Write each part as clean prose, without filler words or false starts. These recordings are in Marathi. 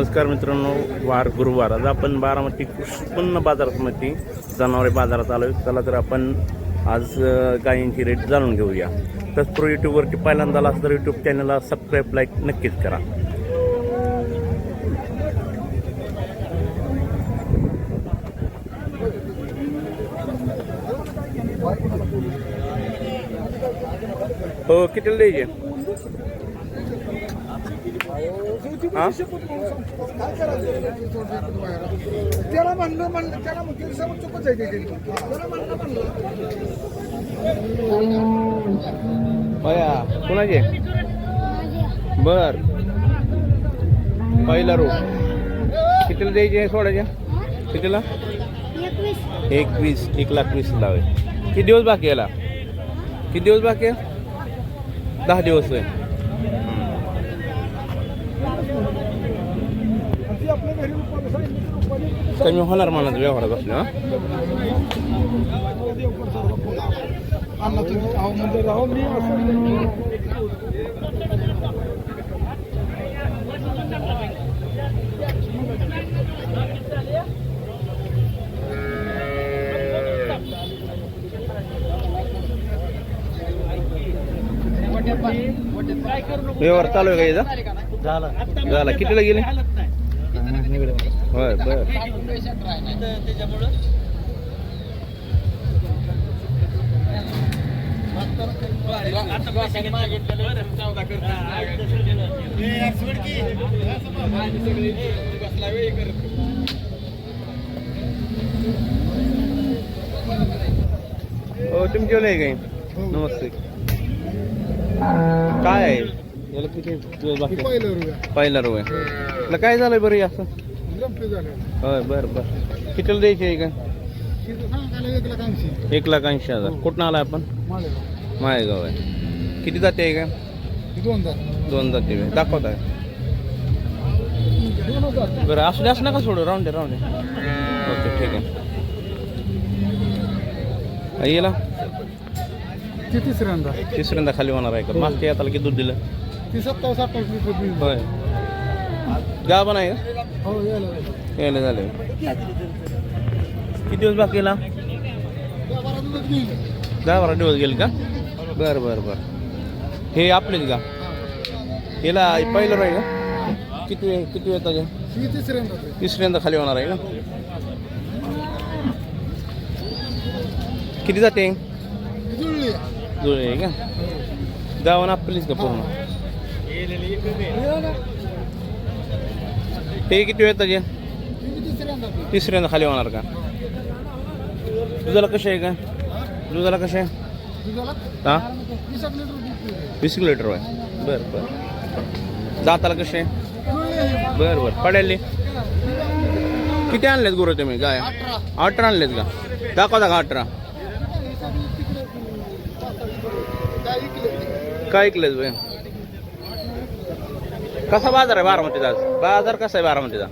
नमस्कार मित्रांनो, वार गुरुवार. आज आपण बारामती कृषी उत्पन्न बाजारामध्ये जनावरे बाजारात आलो. चला तर आपण आज गायींची रेट जाणून घेऊया. तत्पूर्वी यूट्यूबवरती पहिल्यांदा आला तर यूट्यूब चॅनलला सबस्क्राईब लाईक नक्कीच करा. हो, कितीला द्यायचे? त्याला म्हणलं त्याला चुकच आहे. कोणाचे? बर, पहिला रो कितीला द्यायचे? सोडायचे कितीला? 1,20,00,000 लावे. किती दिवस बाकी याला? किती दिवस बाकी आहे? 10 दिवस आहे. कमी होणार म्हणा व्यवहारात बसले. व्यवहार चालू आहे का याचा? झाला. कितीला गेले? होय, बर. हो, तुमची नाही काही. नमस्ते. काय आहे याला? किती दिवस बाकी? पहिला रो आहे. काय झालंय बरं असं? होय, बर बर. कितीला द्यायची आहे का? 1,80,000. कुठं आलाय आपण? माळेगाव आहे. किती जाते आहे का? 2 जाते. दाखवत आहे. बरं, असं नका सोडू. राऊंड आहे. ओके, ठीक आहे. याला तिसऱ्यांदा खाली होणार आहे का? मागच्या याला किती दूध दिलं? 27-28 लिटर. होय, गाभण आहे का? हो, यायला झाले. किती दिवस बाकी याला? 10-12 दिवस गेले का? बरं बरं बरं. हे आपलेच का? याला पहिलं आहे का? किती येतात? तिसऱ्यांदा खाली होणार आहे का? किती जाते? जुळे आहे का? गावानं आपलीच का पूर्ण? ते किती येतात? तिसऱ्यांदा खाली होणार का? दुधाला कसे आहे का? दुधाला कसे आहे? हां, 20 लिटर आहे. बरं बरं. दाताला कसे आहे? बरं बरं. पडेल. किती आणलेत गुरु तुम्ही? गाय 18 आणलेत का? दाखवता का 18? काय ऐकलेच भाई? कसा बाजार आहे बारामतीचा आज? बाजार कसा आहे बारामतीचा?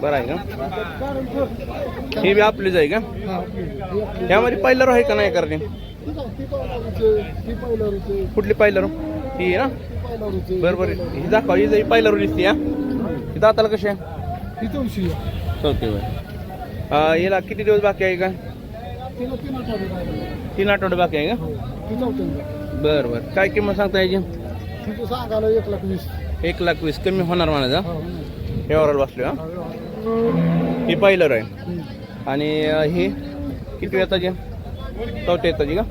बरं आहे का? हे बी आपलीच आहे का? यामध्ये पहिलं आहे का नाही करणे? कुठली पहिलं रो? ही आहे ना? बरं बरं. ही दाखवा. ही पहिलं रो दिसते. ही दाताला कशी आहे? Okay bye. याला किती दिवस बाकी आहे का? 3 आठवडे बाकी आहे का? बरं बरं. काय किंमत सांगता याची? 1,20,000. कमी होणार म्हणायचा. व्यवहाराला बसलो. ही पहिलं आहे. आणि ही किती येताची? 4थ्या येताची का?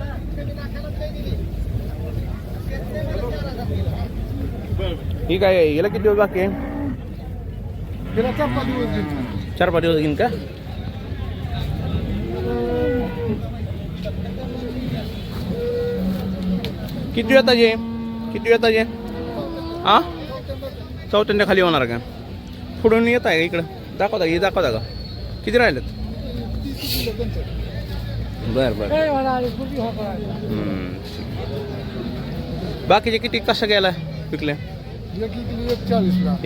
ही काय आहे? याला किती दिवस बाकी आहे? 4-5 दिवस घेईन का? किती येताचे? हां, 4थ्यांदा खाली होणार का? पुढून येत आहे इकडं? दाखवता का? किती राहिलेत? बरं बरं. बाकीचे किती कसं गेला विकले?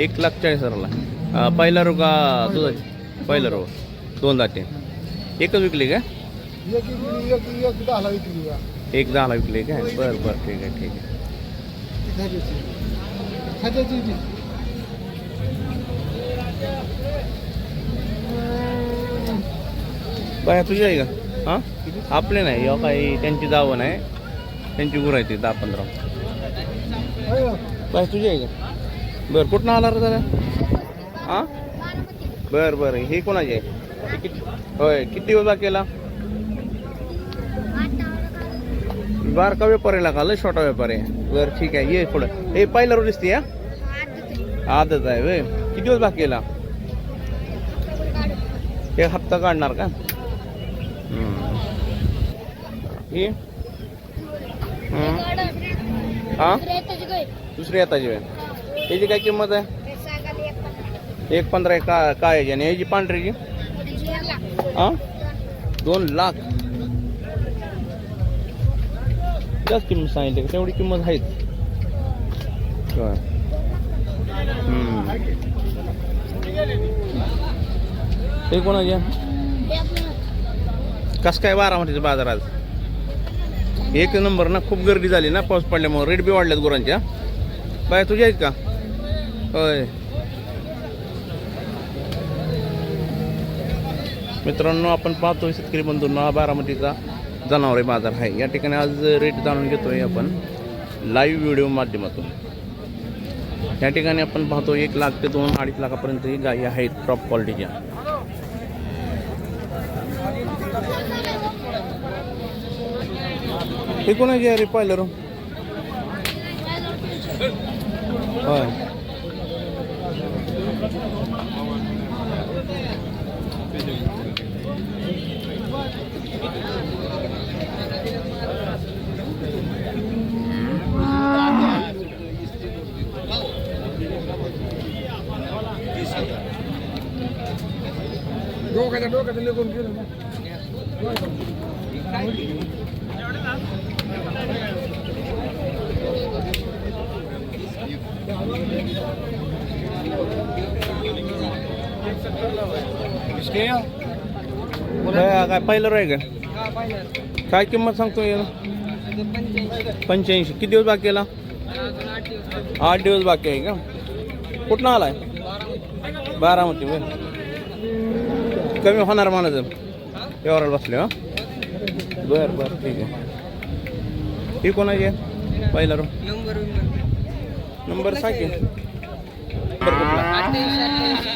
1,40,000ला. पहिला रो का दुधाची? पहिला रो 2 जाते. एकच विकली का? एक 10ला विकले काय? बरं बरं, ठीक आहे ठीक आहे. काय तुझी आहे का? हां आपले नाही या काही त्यांची दावं नाही, त्यांची गुरं आहे ती 10-15. काय तुझी आहे का? बरं कुठनं आला रे दादा? हां बरं हे कोणाची आहे? होय किती दिवस केला? बारका व्यापारीला का लय छोटा व्यापारी आहे? बरं ठीक आहे ये पुढं. हे पहिला रोज दिसते या आदत आहे होय. किती दिवस बाकी केला? एक हप्ता काढणार का? ही हां दुसरी येताची वेळ याची काय किंमत आहे? 1.15 काय याची आणि याची पांढरीची? हां 2 लाख. जास्त किंमत सांगितली का? तेवढी किंमत आहेच. हे कोणाची? कसं काय बारामतीचा बाजार आज? एक नंबर ना, खूप गर्दी झाली ना पाऊस पडल्यामुळे. रेट बी वाढल्यात गुरांच्या. बाय तुझ्या आहेत का? होय मित्रांनो आपण पाहतोय शेतकरी बंधूंना हा बारामतीचा जनावरे बाजार आहे. या ठिकाणी आज रेट जाणून घेतोय आपण लाईव्ह व्हिडिओ माध्यमातून. या ठिकाणी आपण पाहतो 1 लाख ते 2-2.5 लाखापर्यंत ही गायी आहेत टॉप क्वालिटीच्या. हे कोणाची आहे रे पाहिलं? होय डोक्याचं निघून गेलं ना. काय पहिलं आहे का? काय किंमत सांगतो? 85. किती दिवस बाकी केला? 8 दिवस बाकी आहे का? कुठनं आलाय? बारामती. कमी होणार म्हणायचं व्यवहाराला बसले. हां बरं ठीक आहे. ही कोणाची आहे? पहिला रो नंबर सांग की.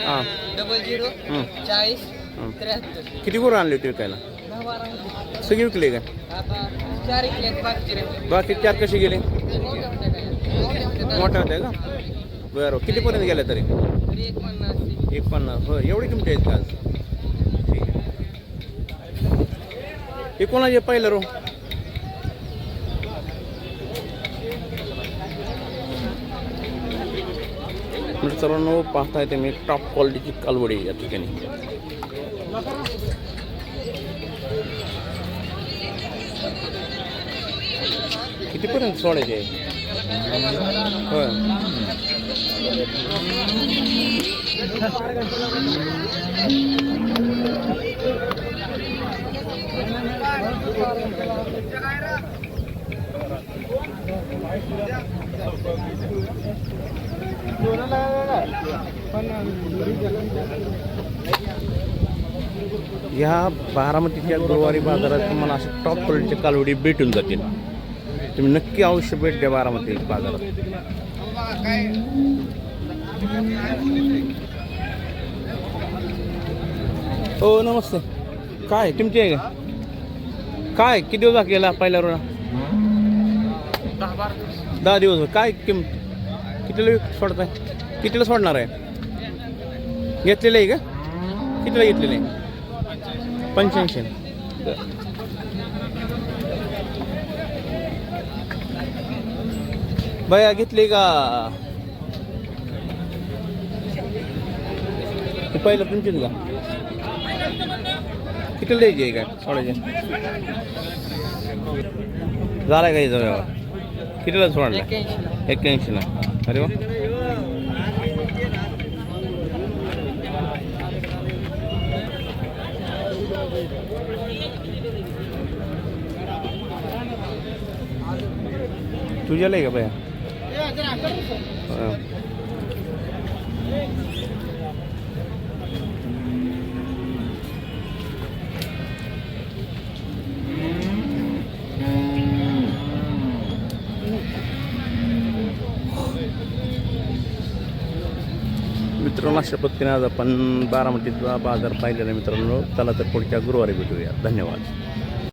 हां 0040 43. किती गुरं आणली होती विकायला? सगळी विकली का? 4 बाकी बाकी 4 कशी गेली? मोठ्या होत्या का? बरं कितीपर्यंत गेल्या तरी? 1.50. हो एवढी किंमत आहेत का आज? ठीक आहे. हे कोणाचे पहिलं रो? सर्वांनो पाहताय ते मी टॉप क्वालिटीची कालवडी या ठिकाणी. कितीपर्यंत सोडायचे? होय या बारामतीच्या गुरुवारी बाजारात तुम्हाला अशा टॉप क्वालिटीच्या कालवडी भेटून जातील. तुम्ही नक्की अवश्य भेट द्या बारामती बाजारात. हो नमस्ते. काय तुमची आहे का? काय किती दिवस बाकी गेला पहिल्या रोडा? 10 दिवस. काय किंमत कितीला सोडताय? कितीला सोडणार आहे? घेतलेलं आहे का? कितीला घेतलेलं आहे? 85. बया घेतली का? पहिलं तुमचीच का? कितीला द्यायची आहे काय सोडायचे? झालाय का याचा व्यवहार? कितीला सोडला? 81ला. अरे वा. तुझ्याला आहे का बया? मित्रांनो अशा पद्धतीने आज आपण बारामतीचा बाजार पाहिलेला मित्रांनो. चला तर पुढच्या गुरुवारी भेटूया. धन्यवाद.